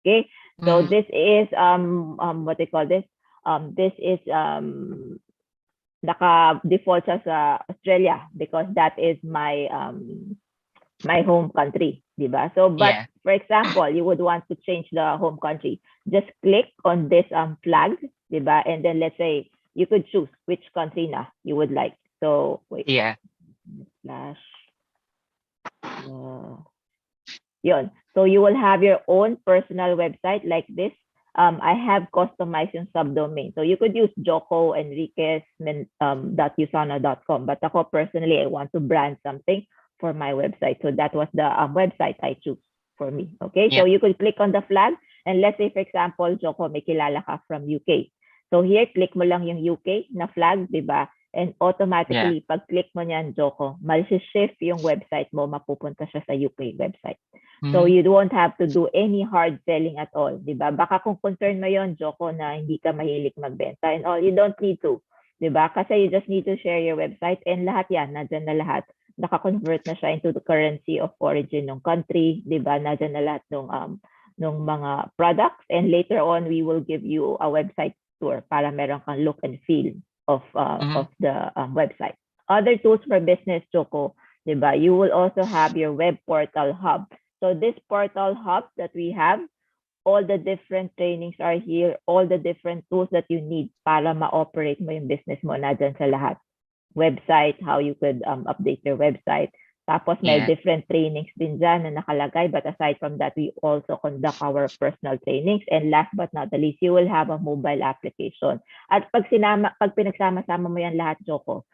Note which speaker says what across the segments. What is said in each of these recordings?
Speaker 1: Okay, so
Speaker 2: Mm-hmm.
Speaker 1: this is what they call this. This is naka-default siya sa Australia because that is my home country, di ba? So, but
Speaker 2: Yeah.
Speaker 1: for example, you would want to change the home country. Just click on this flag, di ba? And then let's say you could choose which country na you would like. So, wait,
Speaker 2: Yeah.
Speaker 1: slash, uh, yun. So you will have your own personal website like this. I have customized yung subdomain. So you could use Joko Enriquez .usana.com. But ako personally, I want to brand something for my website. So that was the website I choose for me. Okay, so
Speaker 2: Yeah.
Speaker 1: you could click on the flag. And let's say, for example, Joko, may kilala ka from UK. So here, click mo lang yung UK na flag, di ba? And
Speaker 2: Yeah.
Speaker 1: automatically, pag click mo niyan, Joko, mal-shift yung website mo, mapupunta siya sa UK website. So
Speaker 2: Mm-hmm.
Speaker 1: you don't have to do any hard selling at all, 'di ba? Baka kung concern mo 'yon, Joko, na hindi ka mahilig magbenta and all, you don't need to, 'di ba? Kasi you just need to share your website and lahat 'yan, nandiyan na lahat. Naka-convert na siya into the currency of origin ng country, 'di ba? Nandiyan na lahat ng mga products and later on we will give you a website tour para meron kang look and feel
Speaker 2: Mm-hmm.
Speaker 1: of the website. Other tools for business, Joko, 'di ba? You will also have your web portal hub. So this portal hub that we have, all the different trainings are here, all the different tools that you need para ma-operate mo yung business mo na dyan sa lahat. Website, how you could update your website. Tapos may
Speaker 2: Yeah.
Speaker 1: different trainings din dyan na nakalagay. But aside from that, we also conduct our personal trainings. And last but not the least, you will have a mobile application. At pag pinagsama-sama mo yan lahat, Joko,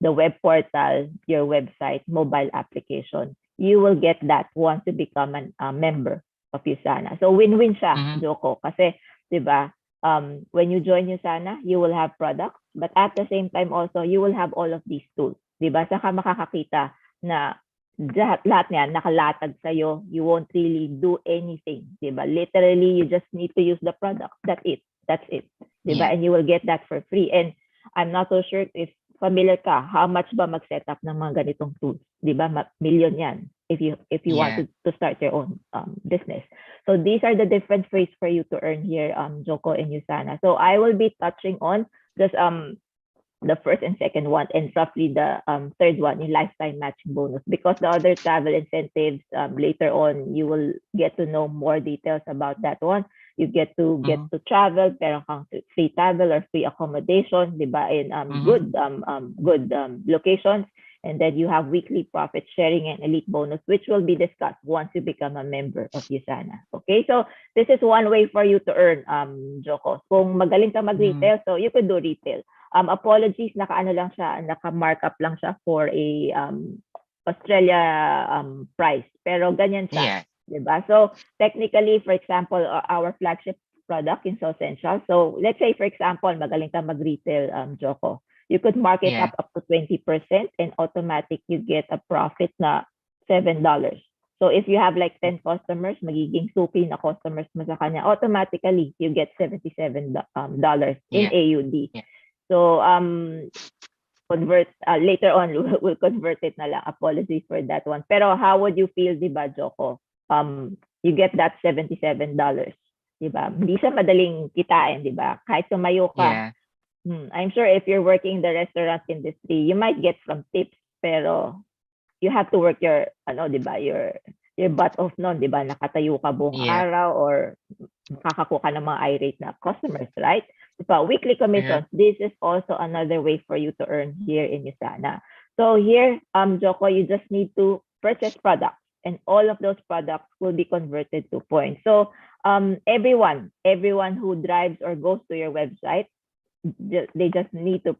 Speaker 1: the web portal, your website, mobile application, you will get that once you become a member of Usana. So win-win siya,
Speaker 2: Mm-hmm.
Speaker 1: Joko. Kasi, di ba, when you join Usana, you will have products, but at the same time also, you will have all of these tools. Di ba? Saka makakakita na lahat niyan nakalatag sa'yo. You won't really do anything. Di ba? Literally, you just need to use the product. That's it. That's it. Di ba?
Speaker 2: Yeah.
Speaker 1: And you will get that for free. And I'm not so sure if familiar ka, how much ba mag-set up ng mga ganitong tools? Di ba? Million yan if you want
Speaker 2: Yeah.
Speaker 1: to start your own business. So these are the different ways for you to earn here, Joko and Usana. So I will be touching on just the first and second one, and roughly the third one in lifetime matching bonus, because the other travel incentives, later on you will get to know more details about that one. You get to
Speaker 2: Mm-hmm.
Speaker 1: travel, pero kang free travel or free accommodation, di ba, in
Speaker 2: Mm-hmm.
Speaker 1: good locations. And then you have weekly profit sharing and elite bonus, which will be discussed once you become a member of Usana. Okay, so this is one way for you to earn, Joko. Kung magaling ka
Speaker 2: Mm-hmm.
Speaker 1: mag-retail, so you could do retail. Apologies, naka-ano lang siya, naka-markup lang siya for a Australia price. Pero ganyan siya,
Speaker 2: Yeah.
Speaker 1: 'di ba? So technically, for example, our flagship product in So Essential. So let's say for example, magaling ka mag-retail, Joko. You could mark it
Speaker 2: Yeah.
Speaker 1: up to 20% and automatic you get a profit na $7. So if you have like 10 customers, magiging suki na customers mo sa kanya, automatically you get $77 in
Speaker 2: Yeah.
Speaker 1: AUD.
Speaker 2: Yeah.
Speaker 1: So convert later on we'll convert it na lang. Apologies for that one. Pero how would you feel, 'di ba, Joko? You get that $77, 'di ba? Hindi siya madaling kitain, 'di ba? Kahit tumayo ka.
Speaker 2: Yeah.
Speaker 1: I'm sure if you're working in the restaurant industry, you might get some tips, pero you have to work your ano, 'di ba? Your butt off noon, 'di ba? Nakatayo ka buong
Speaker 2: Yeah.
Speaker 1: araw or makakakuha ka ng mga irate na customers, right? Diba? Weekly
Speaker 2: Uh-huh.
Speaker 1: commissions. This is also another way for you to earn here in Usana. So here, Joko, you just need to purchase products, and all of those products will be converted to points. So everyone who drives or goes to your website, they just need to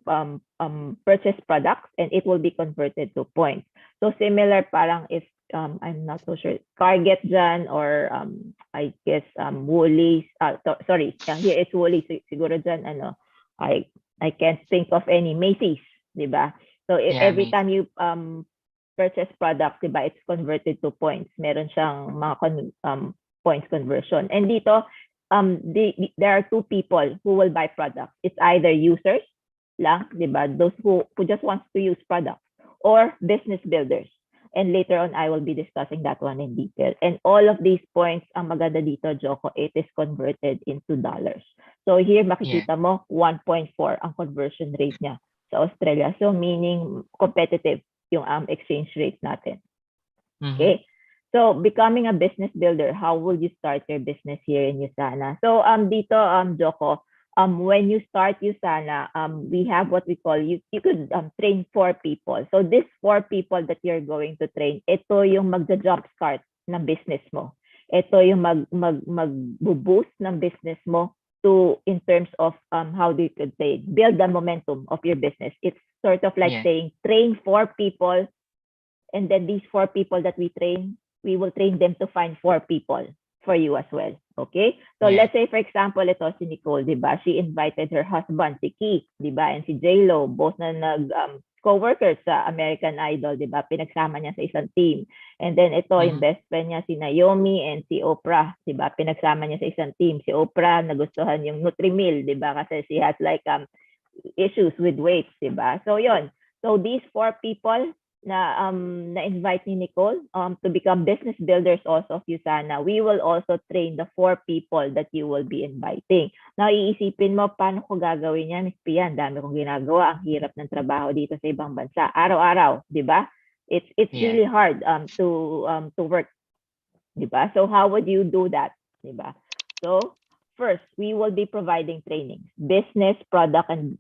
Speaker 1: purchase products and it will be converted to points. So similar, parang if I'm not so sure, Target dyan or I guess Woolies, sorry, here it's Woolies, siguro dyan, ano, I can't think of any, Macy's, di ba? So
Speaker 2: Yeah.
Speaker 1: every
Speaker 2: Me.
Speaker 1: time you purchase products, di ba, it's converted to points. Meron siyang mga points conversion. And dito, there are two people who will buy products. It's either users lang, di ba? Those who just wants to use products, or business builders. And later on, I will be discussing that one in detail. And all of these points, ang maganda dito, Joko, it is converted into dollars. So here,
Speaker 2: Yeah.
Speaker 1: makikita mo, 1.4 ang conversion rate niya sa Australia. So meaning competitive yung exchange rate natin.
Speaker 2: Mm-hmm.
Speaker 1: Okay. So becoming a business builder, how will you start your business here in Usana? So dito Joko, when you start Usana, we have what we call you could train 4 people. So these 4 people that you're going to train, ito yung magja-jump start ng business mo. Ito yung mag-boost ng business mo to in terms of how do you could say build the momentum of your business. It's sort of like saying train 4 people, and then these 4 people that we train, we will train them to find 4 people for you as well. Okay? So let's say, for example, ito si Nicole, di ba? She invited her husband, si Keith, di ba? And si J-Lo, both na co-workers sa American Idol, di ba? Pinagsama niya sa isang team. And then ito, yung best friend niya, si Naomi and si Oprah, di ba? Pinagsama niya sa isang team. Si Oprah, nagustuhan yung Nutri-Mill, di ba? Kasi she has like issues with weight, di ba? So yon. So these 4 people na-invite ni Nicole to become business builders also of Usana. We will also train the 4 people that you will be inviting. Now, iisipin mo, paano ko gagawin yan? Miss Pian, dami kong ginagawa. Ang hirap ng trabaho dito sa ibang bansa. Araw-araw, di ba? It's really hard to work. Di ba? So, how would you do that? Di ba? So, first, we will be providing training, business, product, and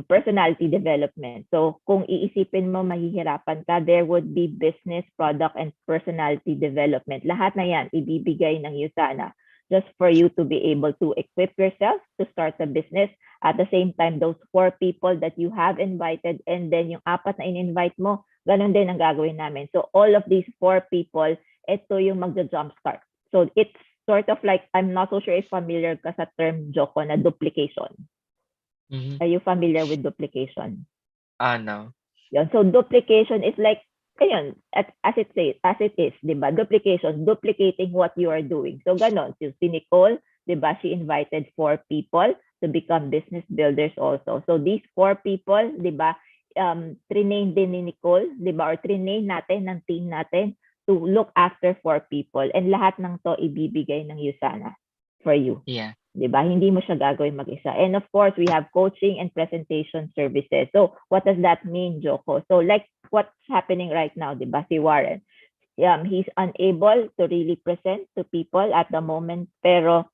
Speaker 1: personality development. So kung iisipin mo mahihirapan ka, there would be business, product, and personality development. Lahat na yan, ibibigay ng Usana just for you to be able to equip yourself to start a business. At the same time, those 4 people that you have invited, and then yung 4 na in-invite mo, ganun din ang gagawin namin. So all of these 4 people, ito yung magja-jump start. So it's sort of like, I'm not so sure if familiar ka sa term, Joko, na duplication. Are you familiar with duplication?
Speaker 2: No.
Speaker 1: Yun. So duplication is like, ayun, as it is, di ba? Duplication, duplicating what you are doing. So ganon, si Nicole, di ba, she invited 4 people to become business builders also. So these 4 people, di ba, trinain din ni Nicole, di ba, or trinain natin ng team natin to look after 4 people, and lahat ng to ibibigay ng Usana for you.
Speaker 2: Yeah.
Speaker 1: Diba? Hindi mo siya gagawin mag-isa. And of course, we have coaching and presentation services. So what does that mean, Joko? So like what's happening right now, diba? Si Warren, he's unable to really present to people at the moment, pero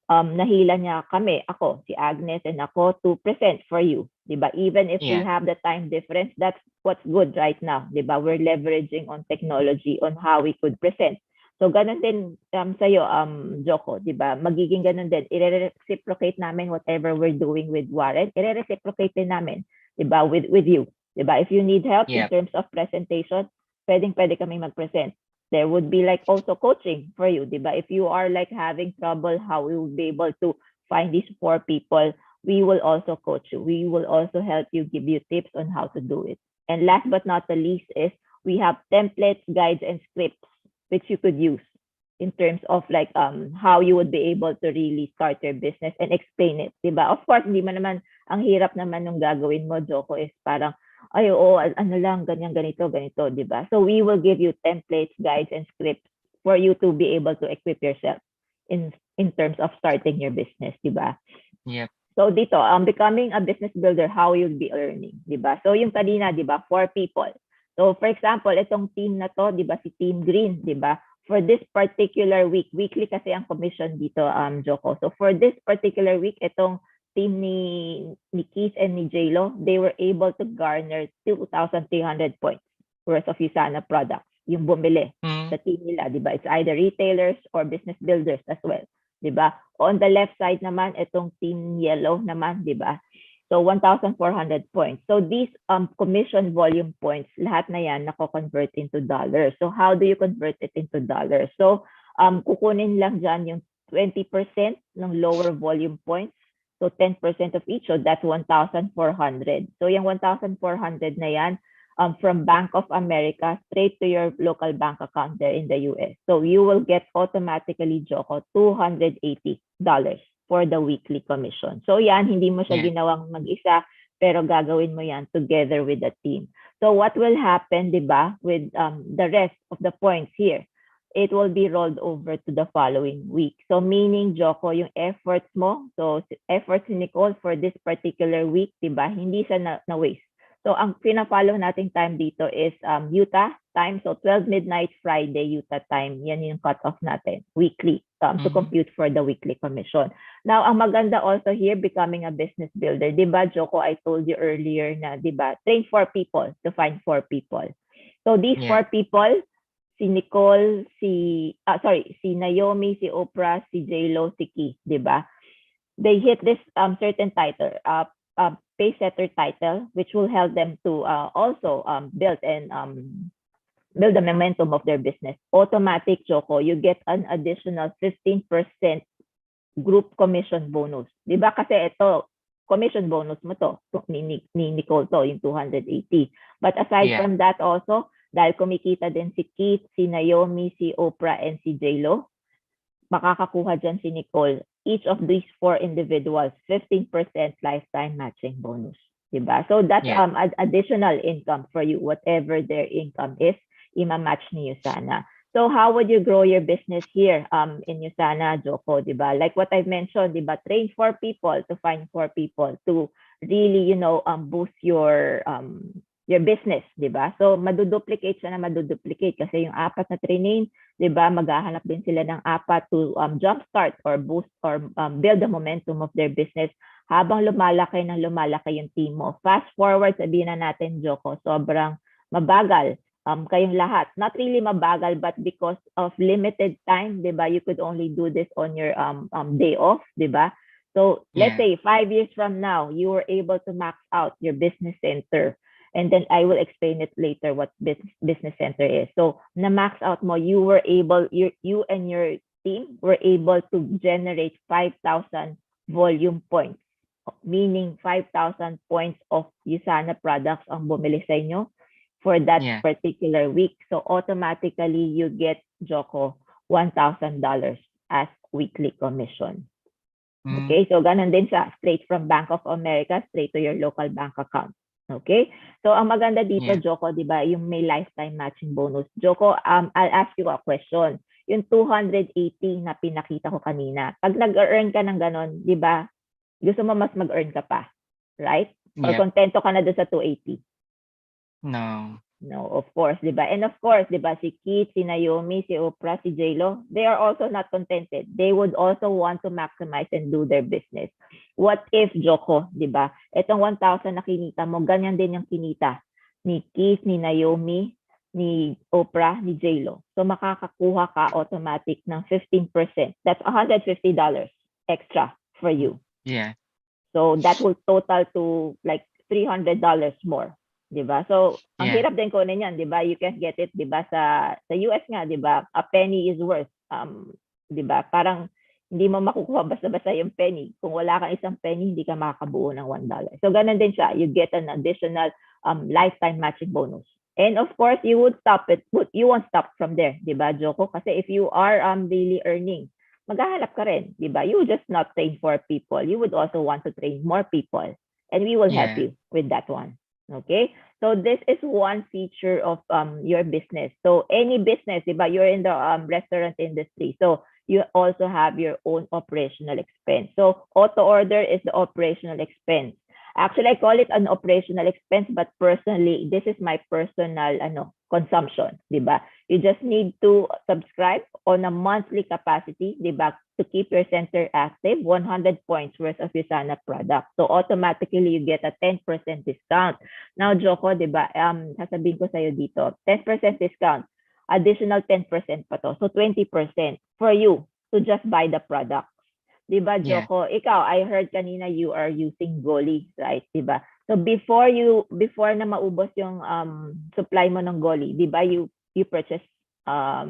Speaker 1: nahila niya kami, ako, si Agnes and ako, to present for you. Diba? Even if we have the time difference, that's what's good right now. Diba? We're leveraging on technology on how we could present. So ganun din sa'yo, Joko, diba? Magiging ganun din. I-reciprocate namin whatever we're doing with Warren. I-reciprocate din namin, diba? With you. Diba? If you need help in terms of presentation, pwede kami mag-present. There would be like also coaching for you, diba? If you are like having trouble, how we will be able to find these 4 people, we will also coach you. We will also help you, give you tips on how to do it. And last but not the least is we have templates, guides, and scripts which you could use in terms of like how you would be able to really start your business and explain it, diba? Of course, hindi man naman, ang hirap naman nung gagawin mo, Joko, is parang, ay, oo, ano lang, ganyan, ganito, diba? So we will give you templates, guides, and scripts for you to be able to equip yourself in terms of starting your business, diba?
Speaker 2: Yep.
Speaker 1: So dito, becoming a business builder, how you'll be earning, diba? So yung kanina, diba, 4 people. So for example, itong team na to, diba, si Team Green, diba? For this particular week, weekly kasi ang commission dito, Joko. So for this particular week, itong team ni Keith and ni J-Lo, they were able to garner 2,300 points worth of Usana products. Yung bumili sa team nila, diba? It's either retailers or business builders as well, diba? On the left side naman, itong team yellow naman, diba? So 1,400 points. So these commission volume points, lahat na yan nako-convert into dollars. So how do you convert it into dollars? So kukunin lang dyan yung 20% ng lower volume points. So 10% of each, so that's 1,400. So yung 1,400 na yan, from Bank of America straight to your local bank account there in the US. So you will get automatically, Joko, $280 for the weekly commission. So yan, hindi mo siya ginawang mag-isa. pero gagawin mo yan together with the team. So what will happen, di ba, with the rest of the points here? It will be rolled over to the following week. So meaning, Joko, yung efforts mo, so efforts ni Nicole for this particular week, di ba, hindi siya na-waste. So ang pina-follow nating time dito is Utah time. So 12 midnight Friday Utah time. Yan yung cut-off natin weekly to compute for the weekly commission. Now, ang maganda also here, becoming a business builder. Di ba, Joko, I told you earlier na, di ba, train 4 people to find 4 people. So these 4 people, si Nicole, si Naomi, si Oprah, si J-Lo, si Keith, di ba? They hit this certain title, pace setter title, which will help them to also build the momentum of their business. Automatic, Choco, you get an additional 15% group commission bonus. Di ba? Kasi ito, commission bonus mo to, ni Nicole to, yung 280. But aside from that also, dahil kumikita din si Keith, si Naomi, si Oprah, and si J-Lo, makakakuha dyan si Nicole. Each of these 4 individuals, 15% lifetime matching bonus. Diba? So that's additional income for you. Whatever their income is, ima-match ni Usana. So how would you grow your business here in Usana, Joko? Diba? Like what I've mentioned, diba? Train 4 people to find 4 people to really, boost your business, diba? So maduduplicate siya na maduduplicate kasi yung 4 na training, diba, maghahanap din sila ng 4 to jumpstart or boost or build the momentum of their business habang lumalaki yung team mo. Fast forward, sabihin na natin, Joko, sobrang mabagal kayong lahat. Not really mabagal, but because of limited time, diba, you could only do this on your day off, diba? So let's say 5 years from now, you were able to max out your business center. And then I will explain it later what business center is. So na max out mo, you and your team were able to generate 5,000 volume points, meaning 5,000 points of Usana products ang bumili sa inyo for that particular week. So automatically you get, Joko, $1,000 as weekly commission. Okay, so ganun din siya, straight from Bank of America, straight to your local bank account. Okay? So, ang maganda dito, Joko, di ba, yung may lifetime matching bonus. Joko, I'll ask you a question. Yung 280 na pinakita ko kanina, pag nag-earn ka ng ganon, di ba, gusto mo mas mag-earn ka pa, right? Or kontento ka na doon sa 280? No, of course, di ba? And of course, di ba, si Keith, si Naomi, si Oprah, si J-Lo, they are also not contented. They would also want to maximize and do their business. What if, Joko, di ba, itong 1,000 na kinita mo, ganyan din yung kinita ni Keith, ni Naomi, ni Oprah, ni J-Lo. So makakakuha ka automatic ng 15%. That's $150 extra for you. So that will total to like $300 more. Diba? So, ang hirap din kunin yan, diba? You can get it, diba? Sa US nga, diba? A penny is worth, diba? Parang hindi mo makukuha basta-basta yung penny. Kung wala kang isang penny, hindi ka makakabuo ng $1. So, ganun din siya. You get an additional lifetime matching bonus. And of course, you won't stop from there, diba, Joko? Kasi if you are daily earning, maghahanap ka rin, diba? You just not train 4 people. You would also want to train more people. And we will help you with that one. Okay, so this is one feature of your business. So any business, diba, you're in the restaurant industry, so you also have your own operational expense. So auto order is the operational expense. Actually, I call it an operational expense, but personally, this is my personal consumption, diba? You just need to subscribe on a monthly capacity, diba, to keep your center active, 100 points worth of Usana product. So automatically, you get a 10% discount. Now, Joko, diba, sasabihin ko sa'yo dito, 10% discount, additional 10% pa to. So 20% for you to just buy the product. Diba, Joko? Ikaw, I heard kanina you are using Goli, right? Diba? So before na maubos yung supply mo ng Goli, diba, you purchase a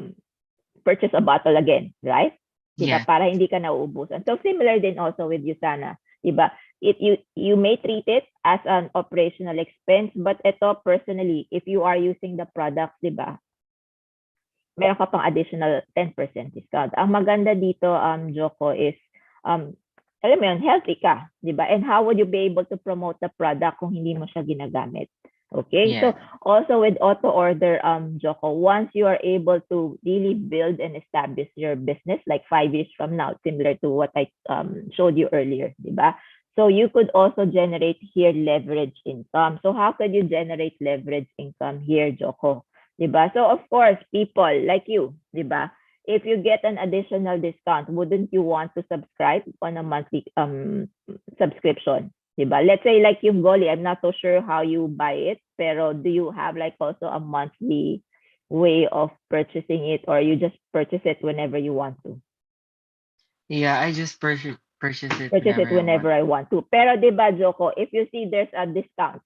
Speaker 1: bottle again, right? Diba? Para hindi ka nauubusan. So similar din also with Usana, diba? You may treat it as an operational expense, but ito personally, if you are using the product, diba, meron ka pang additional 10% discount. Ang maganda dito, Joko, is alam mo yun, healthy ka, di ba? And how would you be able to promote the product kung hindi mo siya ginagamit? Okay, so
Speaker 2: Yeah.
Speaker 1: also with auto order, Joko, once you are able to really build and establish your business, like 5 years from now, similar to what I showed you earlier, di ba? So you could also generate here leverage income. So how could you generate leverage income here, Joko? Di ba? So of course, people like you, di ba? If you get an additional discount, wouldn't you want to subscribe on a monthly subscription? Diba? Let's say like yung Goli, I'm not so sure how you buy it, pero do you have like also a monthly way of purchasing it, or you just purchase it whenever you want to?
Speaker 2: Yeah, I just purchase it
Speaker 1: Purchase
Speaker 2: whenever
Speaker 1: it
Speaker 2: I want.
Speaker 1: whenever I want to. Pero diba, Joko, if you see there's a discount,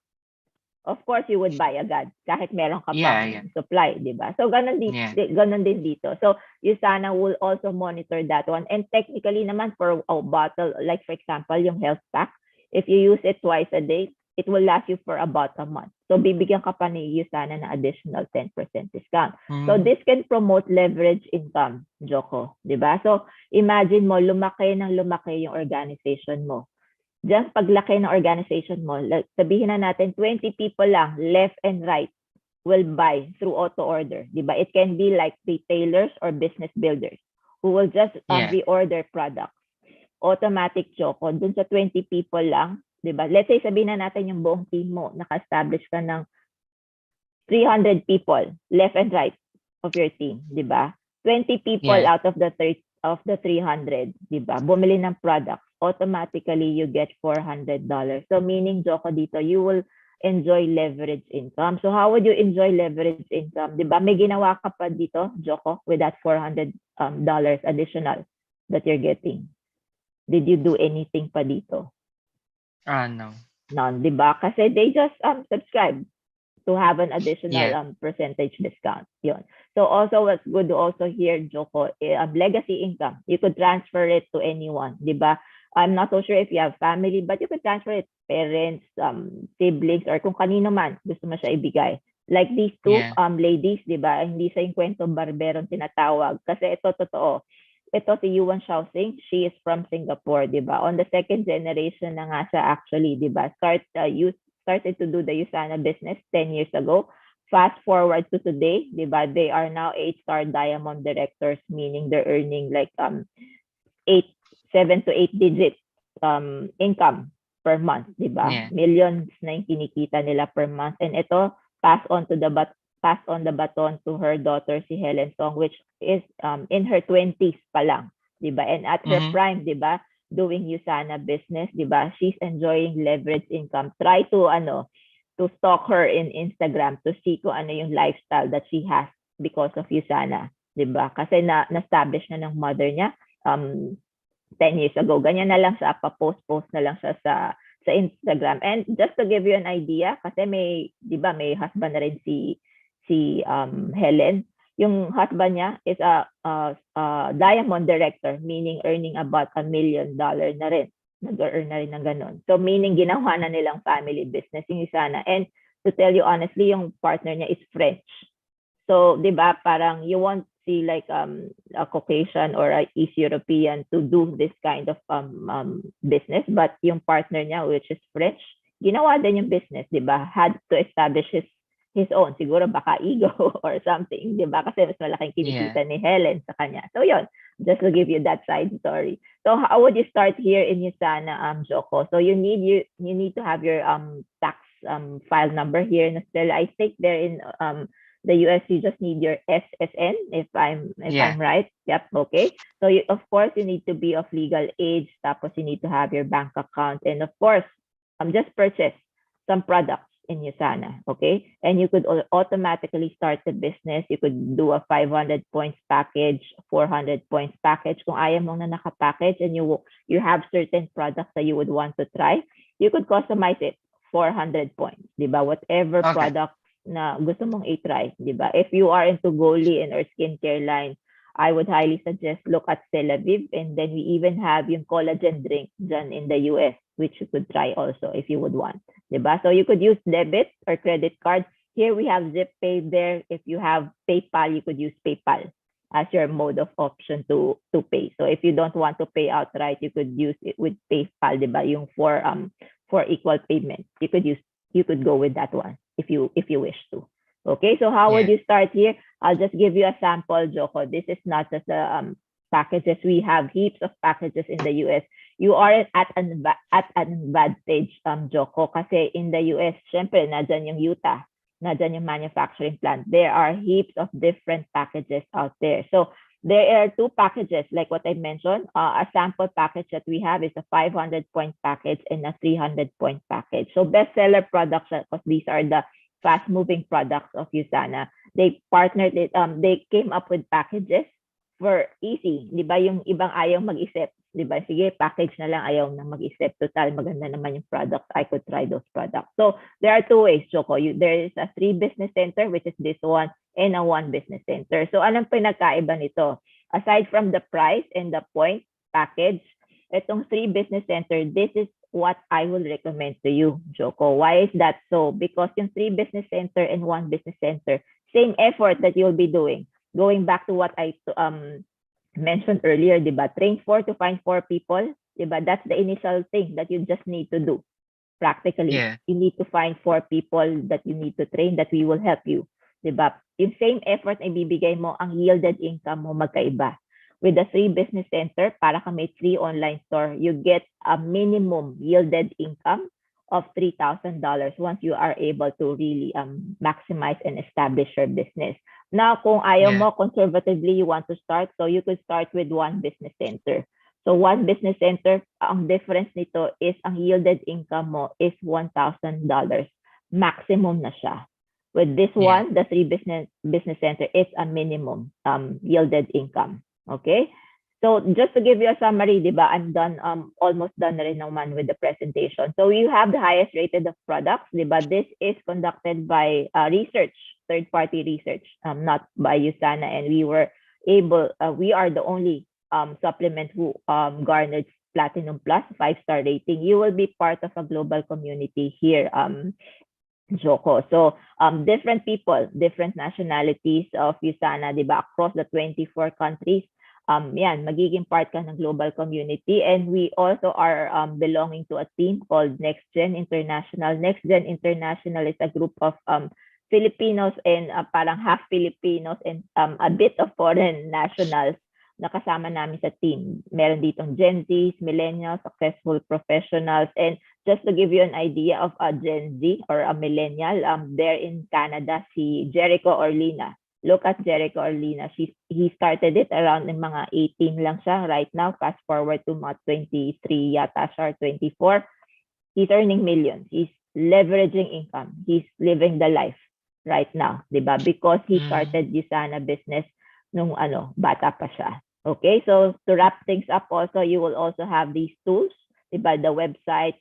Speaker 1: of course you would buy agad kahit meron ka
Speaker 2: Yeah,
Speaker 1: pang
Speaker 2: yeah,
Speaker 1: supply, di ba? So
Speaker 2: yeah.
Speaker 1: ganun din dito. So you sana will also monitor that one. And technically naman for a bottle, like for example, yung health pack, if you use it twice a day, it will last you for about a month. So bibigyan ka pa ni Yusana na additional 10% discount. So
Speaker 2: Mm,
Speaker 1: this can promote leverage income, Joko, di ba? So imagine mo, lumaki ng lumaki yung organization mo. Just paglaki ng organization mo, sabihin na natin 20 people lang left and right will buy through auto order, di ba? It can be like retailers or business builders who will just
Speaker 2: yeah.
Speaker 1: reorder products. Automatic, Choco, dun sa 20 people lang, di ba? Let's say sabihin na natin yung buong team mo, naka-establish ka ng 300 people left and right of your team, di ba? 20 people
Speaker 2: Yeah.
Speaker 1: out of the 300, di ba? Bumili ng products, automatically you get $400. So meaning, Joko, dito, you will enjoy leverage income. So how would you enjoy leverage income? Di ba? May ginawa ka pa dito, Joko, with that $400 additional that you're getting. Did you do anything pa dito?
Speaker 2: No.
Speaker 1: None, di ba? Kasi they just subscribe to have an additional
Speaker 2: Yeah.
Speaker 1: percentage discount. Yun. So also what's good also here, Joko, legacy income. You could transfer it to anyone, di ba? I'm not so sure if you have family, but you could transfer it parents, siblings, or kung kanino man gusto mo siya ibigay. Like these two
Speaker 2: Yeah.
Speaker 1: ladies, di ba? Hindi sa yung kwento barberong tinatawag. Kasi ito totoo. Ito si Yuan Shaoxing, she is from Singapore, di ba? On the second generation na nga siya actually, di ba? Started to do the Usana business 10 years ago. Fast forward to today, di ba? They are now 8-star diamond directors, meaning they're earning like 7 to 8 digit income per month, di ba?
Speaker 2: Yeah.
Speaker 1: Millions na yung kinikita nila per month. And ito, pass on the baton to her daughter, si Helen Song, which is in her 20s pa lang, di ba? And at her
Speaker 2: Mm-hmm.
Speaker 1: prime, di ba? Doing Usana business, di ba? She's enjoying leverage income. Try to stalk her in Instagram to see kung ano yung lifestyle that she has because of Usana, di ba? Kasi na-establish na ng mother niya 10 years ago. Ganyan na lang siya, pa-post na lang siya sa Instagram. And just to give you an idea, kasi may, di ba, may husband na rin si Helen. Yung husband niya is a diamond director, meaning earning about $1 million na rin. Nag-earn na rin ng ganun. So meaning ginawa na nilang family business yung isa na. And to tell you honestly, yung partner niya is French. So, di ba, parang you won't see like a Caucasian or a East European to do this kind of business. But yung partner niya, which is French, ginawa din yung business, di ba? Had to establish his own. Siguro baka ego or something, di ba? Kasi mas malaking kinikita
Speaker 2: Yeah.
Speaker 1: ni Helen sa kanya. So, yun. Just to give you that side story. So, how would you start here in Usana, Joko? So, you need to have your tax file number here in Australia. I think there in the US, you just need your SSN, if I'm
Speaker 2: Yeah.
Speaker 1: right. Yep, okay. So, of course, you need to be of legal age. Tapos, you need to have your bank account. And of course, just purchase some products in Usana, okay? And you could automatically start the business. You could do a 500 points package, 400 points package. Kung ayaw mo na naka-package and you have certain products that you would want to try, you could customize it 400 points, di ba? Whatever
Speaker 2: Okay.
Speaker 1: product na gusto mong i-try, di ba? If you are into Goli and or skincare line, I would highly suggest look at Tel Aviv, and then we even have yung collagen drink dyan in the US, which you could try also if you would want. Diba? So you could use debit or credit card. Here we have Zip Pay there. If you have PayPal, you could use PayPal as your mode of option to pay. So if you don't want to pay outright, you could use it with PayPal, di ba? Yung for equal payment. You could go with that one if you wish to. Okay, so how would
Speaker 2: Yeah.
Speaker 1: you start here? I'll just give you a sample, Joko. This is not just the packages. We have heaps of packages in the US. You are at an advantage, Joko, kasi in the US, syempre, nadyan yung Utah, nadyan yung manufacturing plant. There are heaps of different packages out there. So there are two packages, like what I mentioned. A sample package that we have is a 500-point package and a 300-point package. So bestseller products, because these are the fast-moving products of USANA. They partnered it, they came up with packages for easy. Di ba yung ibang ayaw mag-isip? Di ba? Sige, package na lang, ayaw na mag-isip. Total, maganda naman yung product. I could try those products. So there are two ways, Choco. There is a 3 business center, which is this one, and a 1 business center. So anong pinagkaiba nito? Aside from the price and the point package, itong 3 business center, this is what I will recommend to you, Joko. Why is that so? Because yung 3 business center and 1 business center, same effort that you'll be doing. Going back to what I mentioned earlier, diba? Train 4 to find 4 people, diba? That's the initial thing that you just need to do. Practically,
Speaker 2: Yeah.
Speaker 1: you need to find 4 people that you need to train that we will help you, diba? Yung same effort na ibibigay mo, ang yielded income mo magkaiba. With the 3 business center, para ka may 3 online store, you get a minimum yielded income of $3,000 once you are able to really maximize and establish your business. Now, kung ayaw
Speaker 2: Yeah.
Speaker 1: mo, conservatively, you want to start, so you could start with 1 business center. So 1 business center, ang difference nito is ang yielded income mo is $1,000. Maximum na siya. With this
Speaker 2: Yeah.
Speaker 1: one, the 3 business center, it's a minimum yielded income. Okay? So just to give you a summary, diba, I'm done, almost done na rin naman with the presentation. So you have the highest rated of products, diba? This is conducted by research, third-party research, not by USANA, and we are the only supplement who garnered Platinum Plus 5-star rating. You will be part of a global community here, Joko. So different people, different nationalities of USANA, diba, across the 24 countries. Yan, magiging part ka ng global community, and we also are belonging to a team called Next Gen International. Next Gen International is a group of Filipinos and parang half Filipinos and a bit of foreign nationals na kasama namin sa team. Meron ditong Gen Zs, millennials, successful professionals, and just to give you an idea of a Gen Z or a millennial, there in Canada, si Jericho Orlina. Look at Jericho Orlina. He started it around ng mga 18 lang siya right now. Fast forward to mga 23 yata siya, 24. He's earning millions. He's leveraging income. He's living the life right now, diba? Because he started USANA business nung bata pa siya. Okay, so to wrap things up also, you will also have these tools, diba? The website,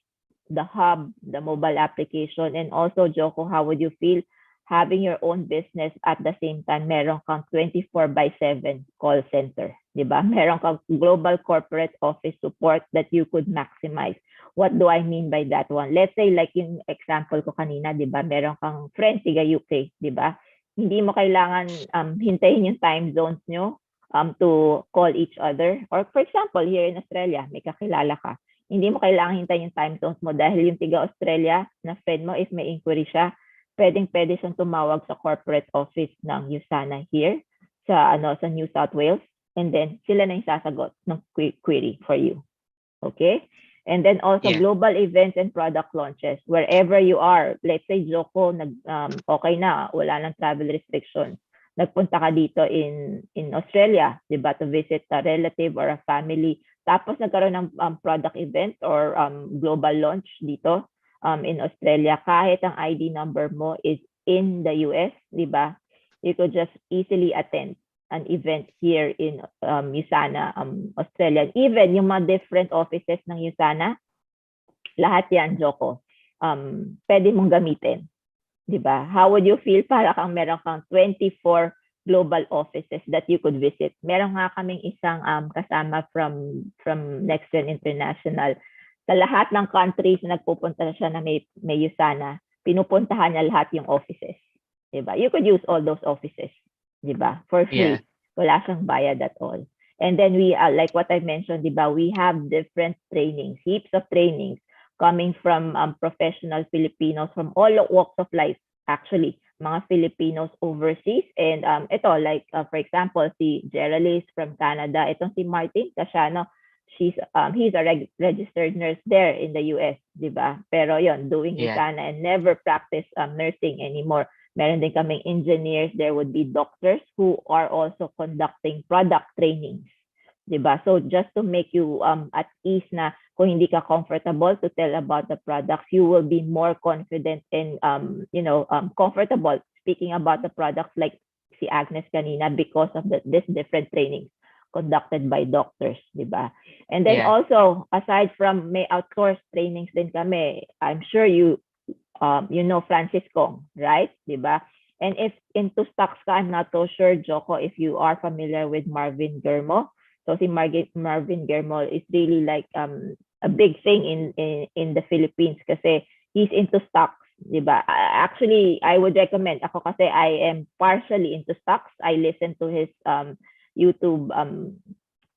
Speaker 1: the hub, the mobile application, and also, Joko, how would you feel having your own business at the same time, meron kang 24/7 call center, di ba? Meron kang global corporate office support that you could maximize. What do I mean by that one? Let's say like yung example ko kanina, di ba? Meron kang friend tiga UK, di ba? Hindi mo kailangan hintayin yung time zones nyo to call each other. Or for example, here in Australia, may kakilala ka. Hindi mo kailangan hintayin yung time zones mo dahil yung tiga Australia na friend mo, if may inquiry siya, pwede siyang tumawag sa corporate office ng USANA here sa New South Wales, and then sila na yung sasagot ng query for you. Okay? And then also global events and product launches wherever you are. Let's say Joko, okay na, wala nang travel restrictions. Nagpunta ka dito in Australia, 'di ba, to visit a relative or a family. Tapos nagkaroon ng product event or global launch dito. In Australia, kahit ang ID number mo is in the US, di ba? You could just easily attend an event here in USANA, Australia. Even yung mga different offices ng USANA, lahat yan, Joko, pwede mong gamitin. Di ba? How would you feel para kang meron kang 24 global offices that you could visit? Meron nga kaming isang kasama from Next Gen International. Sa lahat ng countries na nagpupunta siya na may USANA, pinupuntahan niya lahat yung offices. Diba? You could use all those offices, diba? For free.
Speaker 2: Yeah.
Speaker 1: Wala siyang bayad at all. And then we, like what I mentioned, di ba, we have different trainings, heaps of trainings coming from professional Filipinos from all walks of life, actually, mga Filipinos overseas. And ito, like, for example, si Geraldine from Canada, itong si Martin Casiano, he's a registered nurse there in the US, di ba? Pero yon, doing
Speaker 2: Yeah.
Speaker 1: Isana and never practice nursing anymore. Meron din kaming engineers, there would be doctors who are also conducting product trainings. Diba? So just to make you at ease na kung hindi ka comfortable to tell about the products, you will be more confident and comfortable speaking about the products like si Agnes kanina because of this different trainings conducted by doctors, diba? And then
Speaker 2: Yeah.
Speaker 1: also, aside from may outsource trainings din kami, I'm sure you know Francis Kong, right? Diba? And if into stocks ka, I'm not so sure, Joko, if you are familiar with Marvin Germo. So si Marvin Germo is really like a big thing in the Philippines kasi he's into stocks, diba? Actually, I would recommend, ako kasi I am partially into stocks. I listen to his YouTube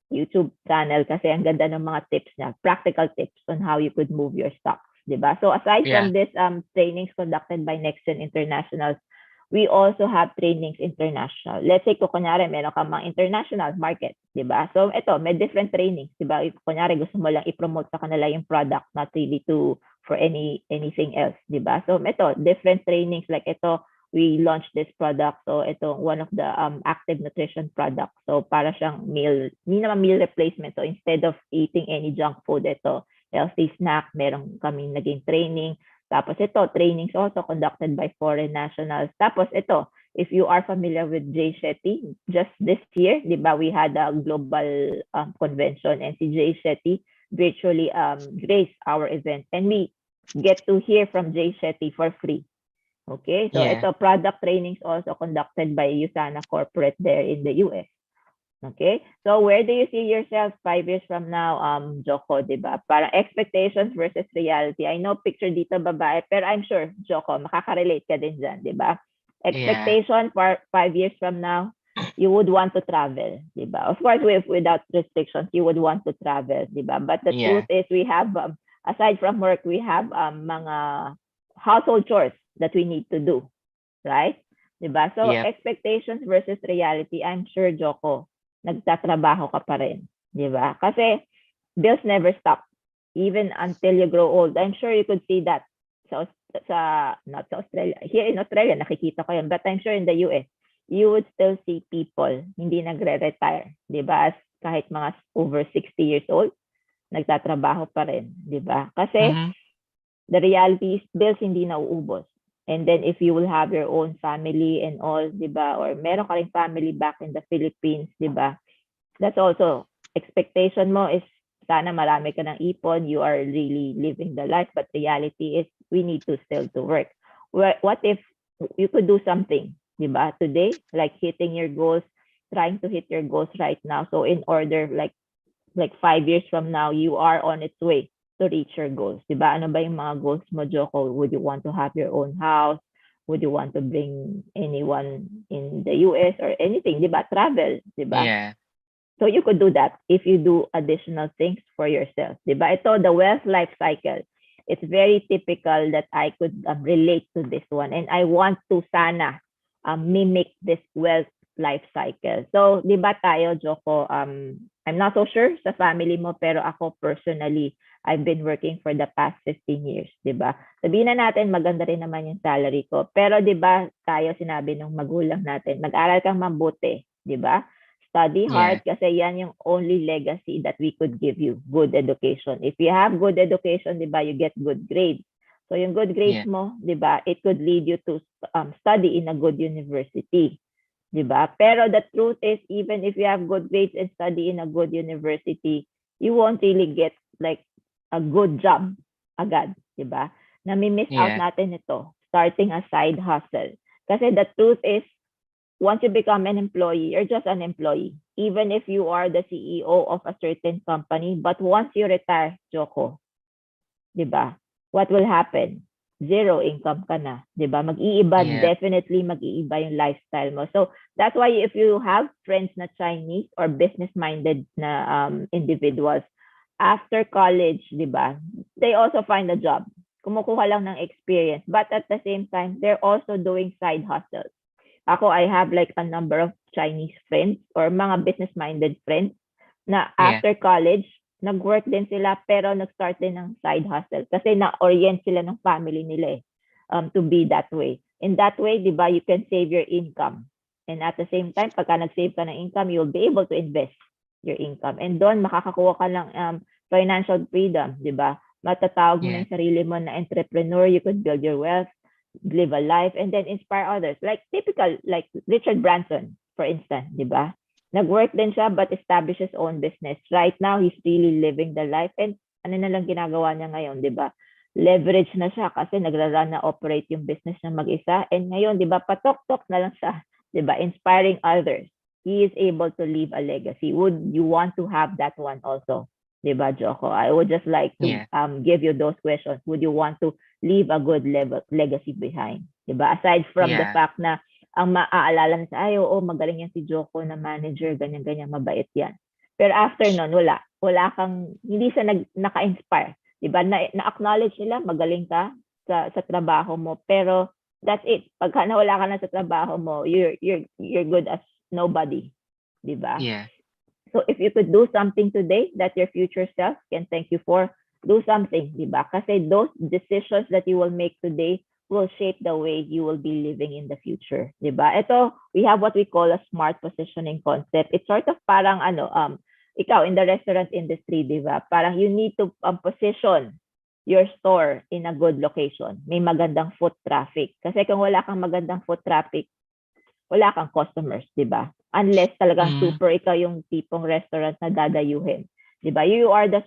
Speaker 1: YouTube channel kasi ang ganda ng mga tips niya, practical tips on how you could move your stocks, diba? So aside
Speaker 2: Yeah.
Speaker 1: from this trainings conducted by Nexen International, we also have trainings international. Let's say kung kunyari meron ka mga international market, diba? So ito, may different trainings, diba? If kunyari gusto mo lang i-promote sa kanila yung product, not really for anything else, diba? So ito, different trainings like ito, we launched this product. So ito, one of the active nutrition products. So para siyang hindi naman meal replacement. So instead of eating any junk food, ito, healthy snack, meron kaming naging training. Tapos ito, trainings also conducted by foreign nationals. Tapos ito, if you are familiar with Jay Shetty, just this year, di ba, we had a global convention and si Jay Shetty virtually graced our event. And we get to hear from Jay Shetty for free. Okay, so
Speaker 2: Yeah.
Speaker 1: ito, product trainings also conducted by USANA Corporate there in the US. Okay, so where do you see yourself 5 years from now, Joko, diba? Para expectations versus reality. I know picture dito babae, pero I'm sure, Joko, makaka-relate ka din dyan, diba?
Speaker 2: Yeah.
Speaker 1: Expectation for 5 years from now, you would want to travel, diba? Of course, without restrictions, you would want to travel, diba? But the
Speaker 2: Yeah.
Speaker 1: truth is, we have, aside from work, we have mga household chores that we need to do, right? Diba? So,
Speaker 2: Yep.
Speaker 1: expectations versus reality, I'm sure, Joko, nagtatrabaho ka pa rin. Diba? Kasi, bills never stop. Even until you grow old. I'm sure you could see that not sa Australia. Here in Australia, nakikita ko yun. But I'm sure in the US, you would still see people hindi nagre-retire. Diba? Kahit mga over 60 years old, nagtatrabaho pa rin. Diba? Kasi,
Speaker 2: Mm-hmm.
Speaker 1: the reality is bills hindi nauubos. And then if you will have your own family and all, diba? Or meron ka rin family back in the Philippines, diba? That's also, expectation mo is sana marami ka ng ipon, you are really living the life, but reality is we need to still to work. What if you could do something, diba? Today, like hitting your goals, trying to hit your goals right now. So in order, like 5 years from now, you are on its way to reach your goals. Diba? Ano ba yung mga goals mo, Joko? Would you want to have your own house? Would you want to bring anyone in the US or anything? Diba? Travel. Diba?
Speaker 2: Yeah.
Speaker 1: So you could do that if you do additional things for yourself. Diba? Ito, the wealth life cycle. It's very typical that I could relate to this one. And I want to sana mimic this wealth life cycle. So, di ba tayo, Joko, I'm not so sure sa family mo, pero ako personally, I've been working for the past 15 years, di ba? Sabihin na natin, maganda rin naman yung salary ko. Pero di ba tayo sinabi ng magulang natin, mag-aral kang mabuti, di ba? Study
Speaker 2: Yeah.
Speaker 1: hard kasi yan yung only legacy that we could give you, good education. If you have good education, di ba, you get good grades. So yung good grades
Speaker 2: Yeah.
Speaker 1: mo, di ba, it could lead you to study in a good university. Diba? Pero the truth is, even if you have good grades and study in a good university, you won't really get like a good job agad, diba? Nami-miss out
Speaker 2: Yeah.
Speaker 1: natin ito, starting a side hustle. Kasi the truth is, once you become an employee, you're just an employee. Even if you are the CEO of a certain company, but once you retire, Joko, diba? What will happen? zero income ka na, 'di ba? Mag-iiba,
Speaker 2: Yeah.
Speaker 1: definitely mag-iiba yung lifestyle mo. So that's why if you have friends na Chinese or business-minded na individuals, after college, 'di ba? They also find a job. Kumukuha lang ng experience, but at the same time, they're also doing side hustles. Ako, I have like a number of Chinese friends or mga business-minded friends na
Speaker 2: Yeah.
Speaker 1: after college, nag-work din sila pero nag-start din ng side hustle kasi na-orient sila ng family nila to be that way. In that way, di ba, you can save your income. And at the same time, pagka nag-save ka ng income, you'll be able to invest your income. And doon, makakakuha ka ng financial freedom, di ba? Matatawag mo na
Speaker 2: Yeah.
Speaker 1: yung sarili mo na entrepreneur, you could build your wealth, live a life, and then inspire others. Like typical, like Richard Branson, for instance, di ba? Nag-work din siya but established his own business. Right now, he's really living the life and ano na lang ginagawa niya ngayon, di ba? Leverage na siya kasi nagra-run na operate yung business niya mag-isa. And ngayon, di ba, patok-tok na lang siya, di ba? Inspiring others. He is able to leave a legacy. Would you want to have that one also? Di ba, Joko? I would just like to
Speaker 2: Yeah.
Speaker 1: give you those questions. Would you want to leave a good legacy behind? Di ba? Aside from the
Speaker 2: Yeah.
Speaker 1: fact na ang maaalala na sa, ay, oo, magaling yan si Joko na manager, ganyan-ganyan, mabait yan. Pero after nun, wala. Wala kang, hindi siya naka-inspire. Diba? Na-acknowledge nila, magaling ka sa trabaho mo, pero that's it. Pagka nawala ka na sa trabaho mo, you're good as nobody. Diba?
Speaker 2: Yeah.
Speaker 1: So if you could do something today that your future self can thank you for, do something, di ba? Kasi those decisions that you will make today will shape the way you will be living in the future, di ba? Ito, we have what we call a smart positioning concept. It's sort of parang ikaw in the restaurant industry, di ba? Parang you need to position your store in a good location. May magandang foot traffic. Kasi kung wala kang magandang foot traffic, wala kang customers, di ba? Unless talagang
Speaker 2: Mm.
Speaker 1: super ikaw yung tipong restaurant na dadayuhin. Di ba? You are the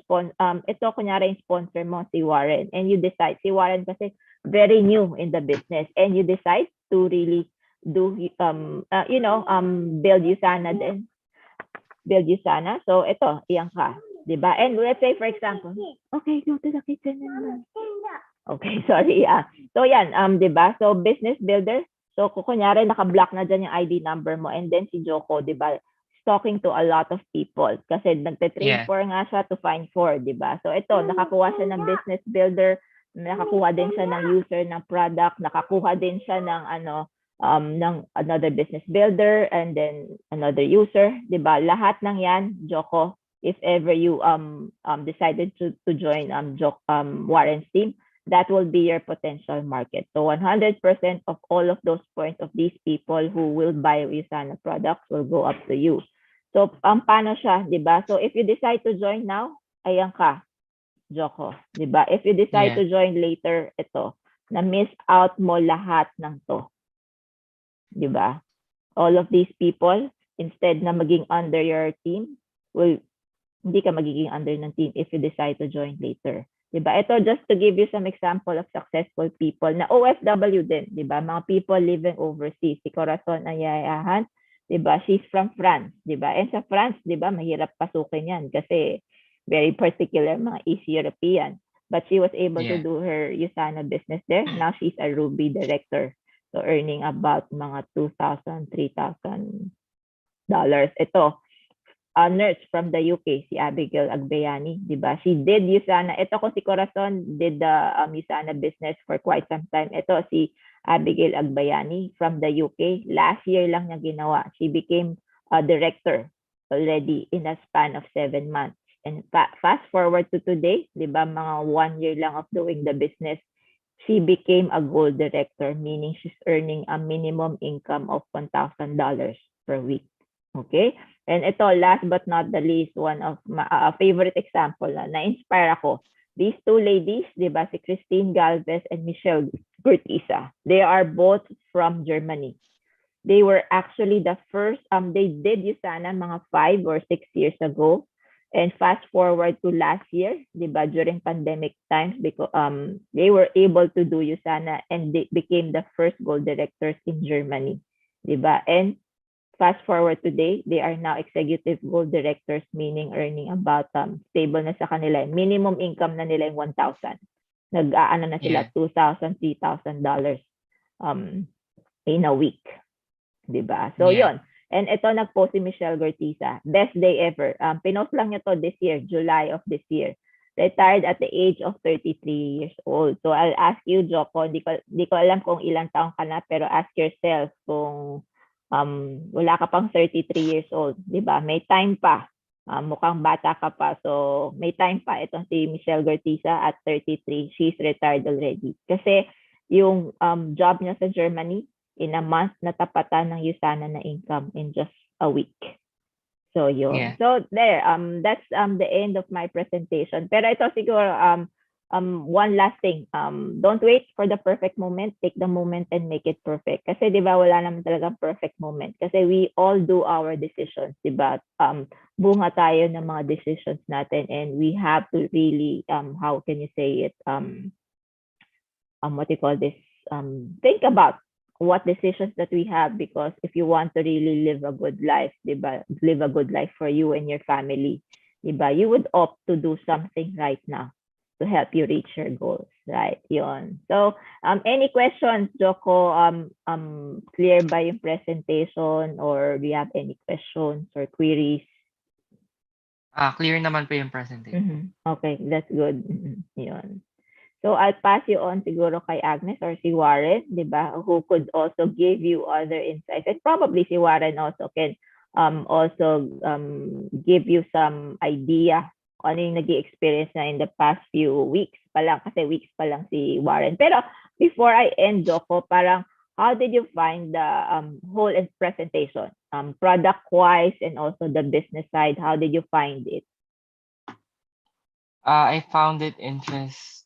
Speaker 1: ito kunyari yung sponsor mo, si Warren. And you decide, si Warren kasi very new in the business. And you decide to really do, build you sana din. Build you sana. So, ito, iyang ka. Di ba? And let's say, for example, okay, go to the kitchen naman. Okay, sorry. So, yan, di ba? So, business builder. So, kunyari, naka-block na dyan yung ID number mo. And then, si Joko, di ba? Talking to a lot of people. Kasi nagte-train
Speaker 2: Yeah.
Speaker 1: for nga siya to find for, di ba? So, ito, nakakuha siya ng business builder. Nakakuha din siya ng user ng product. Nakakuha din siya ng another business builder and then another user, 'di ba? Lahat ng 'yan, Joko, if ever you decided to join Warren's team, that will be your potential market. So 100% of all of those points of these people who will buy Usana products will go up to you. So paano siya, 'di ba? So if you decide to join now, ayan ka, Joko, 'di ba? If you decide
Speaker 2: Yeah.
Speaker 1: to join later, ito, na miss out mo lahat ng to. 'Di ba? All of these people, instead na maging under your team, will hindi ka magiging under ng team if you decide to join later. 'Di ba? Ito just to give you some example of successful people na OFW din, 'di ba? Mga people living overseas. Si Corazon Ayayahan, 'di ba? She's from France, 'di ba? And sa France, 'di ba, mahirap pasukin 'yan kasi very particular mga East European. But she was able to
Speaker 2: Yeah.
Speaker 1: do her Usana business there. Now she's a Ruby director. So earning about mga 2,000, $3,000. Ito, a nurse from the UK, si Abigail Agbayani, di ba? She did Usana. Ito kung si Corazon did the Usana business for quite some time. Ito si Abigail Agbayani from the UK. Last year lang niya ginawa. She became a director already in a span of 7 months. And fast forward to today, di ba, mga 1 year lang of doing the business, she became a gold director, meaning she's earning a minimum income of $1,000 per week. Okay? And ito, last but not the least, one of my favorite example na-inspire ako. These two ladies, di ba, si Christine Galvez and Michelle Gurtiza, they are both from Germany. They were actually the first, they did Usana mga 5 or 6 years ago. And fast forward to last year, di ba, during pandemic times, because they were able to do Usana and they became the first gold directors in Germany, di ba? And fast forward today, they are now executive gold directors, meaning earning about stable na sa kanila. Minimum income na nila yung 1,000. Nag-aano na sila
Speaker 2: Yeah.
Speaker 1: $2,000, $3,000 in a week. Diba? So,
Speaker 2: Yeah.
Speaker 1: yon. And ito nag-post si Michelle Gortiza. Best day ever. Pinost lang niya to this year, July of this year. Retired at the age of 33 years old. So, I'll ask you, Joko, di ko alam kung ilang taong ka na, pero ask yourself kung wala ka pang 33 years old. Diba? May time pa. Mukhang bata ka pa. So, may time pa. Itong si Michelle Gortiza at 33. She's retired already. Kasi yung job niya sa Germany, in a month, natapatan ng USANA na income in just a week. So, yun.
Speaker 2: Yeah.
Speaker 1: So, there. That's the end of my presentation. Pero ito siguro, one last thing. Don't wait for the perfect moment. Take the moment and make it perfect. Kasi, di ba, wala naman talagang perfect moment. Kasi we all do our decisions, di ba? Bunga tayo ng mga decisions natin, and we have to really, how can you say it? What do you call this? Think about what decisions that we have, because if you want to really live a good life, diba? Live a good life for you and your family, diba? You would opt to do something right now to help you reach your goals, right? Yon. So, any questions, Joko? Clear by yung presentation, or do you have any questions or queries?
Speaker 2: Clear naman po yung presentation.
Speaker 1: Okay, that's good. Yon. So I'll pass you on siguro kay Agnes or si Warren, di ba? Who could also give you other insights. And probably si Warren also can also give you some idea kung ano yung nag-experience na in the past few weeks pa lang. Kasi weeks pa lang si Warren. Pero before I end, Joko, parang how did you find the whole presentation? Product-wise and also the business side, how did you find it?
Speaker 2: I found it interesting.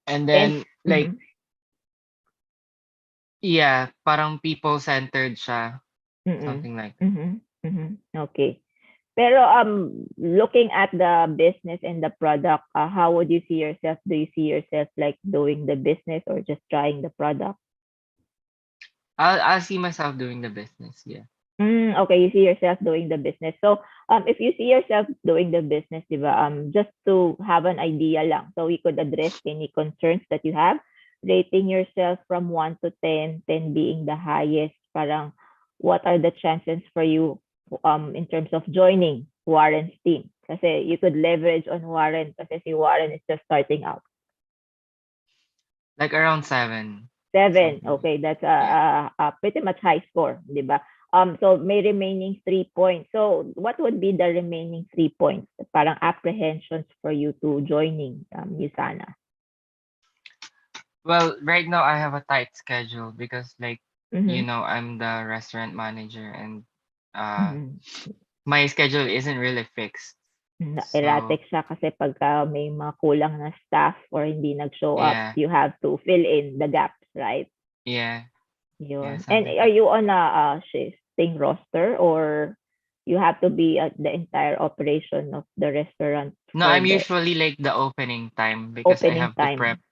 Speaker 2: And then, like, yeah, parang people-centered siya. Something like that.
Speaker 1: Okay. Pero looking at the business and the product, how would you see yourself? Do you see yourself like doing the business or just trying the product?
Speaker 2: I'll see myself doing the business, yeah.
Speaker 1: Okay, you see yourself doing the business. So, if you see yourself doing the business, diba, just to have an idea lang, so we could address any concerns that you have, rating yourself from 1 to 10, 10 being the highest, parang what are the chances for you in terms of joining Warren's team? Kasi you could leverage on Warren kasi si Warren is just starting out.
Speaker 2: Like around 7.
Speaker 1: 7, okay, that's a pretty much high score, diba? So may remaining 3 points. So what would be the remaining 3 points? Parang apprehensions for you to joining USANA.
Speaker 2: Well, right now I have a tight schedule because, like, you know, I'm the restaurant manager, and my schedule isn't really fixed.
Speaker 1: Erratic siya kasi pagka may mga kulang na staff or hindi nag-show up, you have to fill in the gaps, right?
Speaker 2: Yeah.
Speaker 1: Yun.
Speaker 2: Yeah,
Speaker 1: And are you on a shifting roster, or you have to be at the entire operation of the restaurant?
Speaker 2: No, I'm usually like the opening time because I have to prep.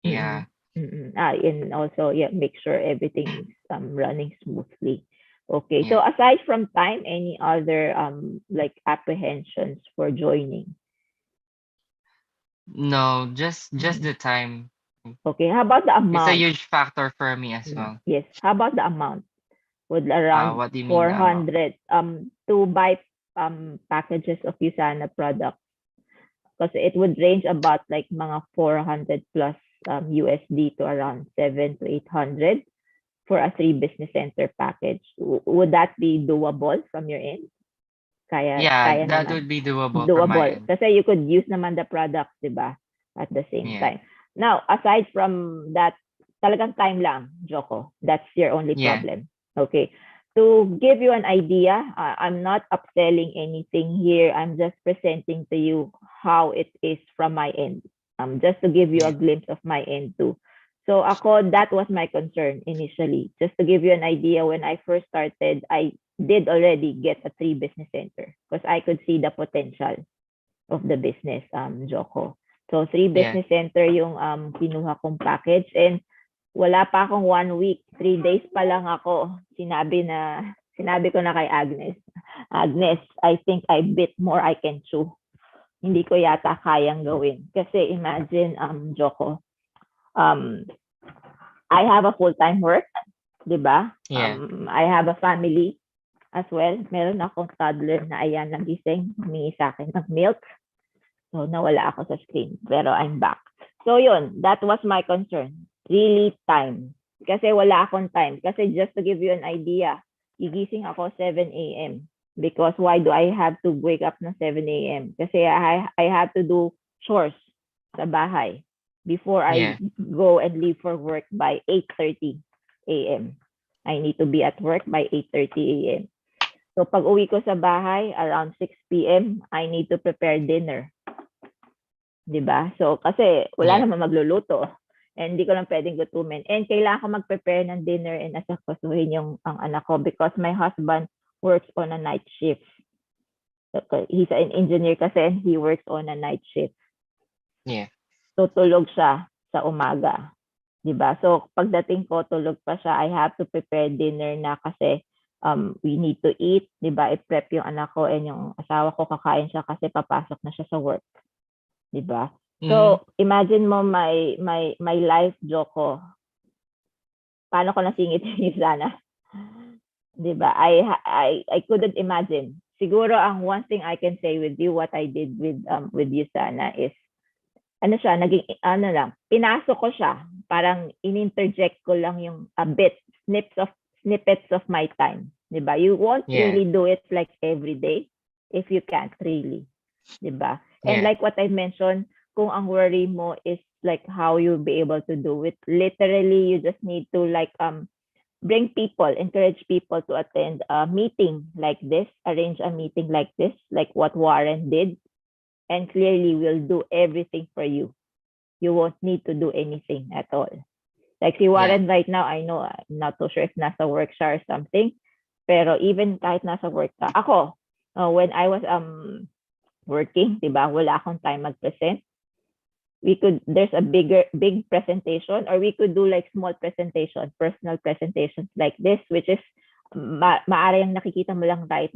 Speaker 2: Yeah.
Speaker 1: And also, make sure everything's running smoothly. Okay.
Speaker 2: Yeah.
Speaker 1: So aside from time, any other like apprehensions for joining?
Speaker 2: No, just the time.
Speaker 1: Okay. How about the amount?
Speaker 2: It's a huge factor for me as well.
Speaker 1: Yes. How about the amount? Would around
Speaker 2: What do you mean
Speaker 1: 400 to buy packages of USANA products, because it would range about like mga 400 plus USD to around 7 to 800 for a 3 business center package. Would that be doable from your end? Kaya
Speaker 2: that
Speaker 1: naman.
Speaker 2: would be doable from my end.
Speaker 1: Kasi you could use naman the products, diba? At the same time. Now, aside from that, talagang time lang, Joko. That's your only problem. Okay. To give you an idea, I'm not upselling anything here. I'm just presenting to you how it is from my end. Just to give you a glimpse of my end too. So ako, that was my concern initially. Just to give you an idea, when I first started, I did already get a 3 business center because I could see the potential of the business, Joko. So 3 business center yung kinuha kong package, and wala pa akong 1 week, 3 days pa lang ako, sinabi ko na kay Agnes, I think I bit more I can chew. hindi ko yata kayang gawin. Kasi imagine, Joko, um, I have a full-time work, di ba?
Speaker 2: Yeah.
Speaker 1: I have a family as well. Meron akong toddler na ayan, nagising, humingi sa akin ng milk. So, nawala ako sa screen. Pero I'm back. So, yun. That was my concern. Really time. Kasi wala akong time. Kasi just to give you an idea, gigising ako 7 a.m. Because why do I have to wake up ng 7 a.m.? Kasi I have to do chores sa bahay before I
Speaker 2: Yeah.
Speaker 1: go and leave for work by 8:30 a.m. I need to be at work by 8:30 a.m. So pag uwi ko sa bahay around 6 p.m., I need to prepare dinner. 'Di ba? So kasi wala
Speaker 2: Yeah.
Speaker 1: naman magluluto. And hindi ko lang pwedeng gutumin. And kailangan ko mag-prepare ng dinner and asakasuhin yung ang anak ko because my husband works on a night shift. He's an engineer kasi and he works on a night shift.
Speaker 2: Yeah.
Speaker 1: So tulog siya sa umaga. 'Di ba? So pagdating ko tulog pa siya, I have to prepare dinner na kasi we need to eat, 'di ba? I-prep yung anak ko and yung asawa ko kakain siya kasi papasok na siya sa work. 'Di ba?
Speaker 2: Mm-hmm.
Speaker 1: So imagine mo my life, Joko. Paano ko nasingit yung sana? 'Di ba? I couldn't imagine. Siguro ang one thing I can say with you what I did with you sana is ano siya, naging ano lang, pinasok ko siya, parang in-interject ko lang yung a bit, snippets of my time. 'Di ba? You won't
Speaker 2: Yeah.
Speaker 1: really do it like every day if you can't really. 'Di ba? And
Speaker 2: Yeah.
Speaker 1: like what I mentioned, kung ang worry mo is like how you'll be able to do it, literally you just need to like bring people, encourage people to attend a meeting like this, arrange a meeting like this, like what Warren did, and clearly will do everything for you. You won't need to do anything at all. Like si
Speaker 2: Yeah.
Speaker 1: Warren right now, I know, I'm not too sure if nasa work siya or something, pero even kahit nasa work ka, ako, when I was working, diba, wala akong time mag-present. There's a big presentation, or we could do like small presentation, personal presentations like this, which is, maaari yung nakikita mo lang right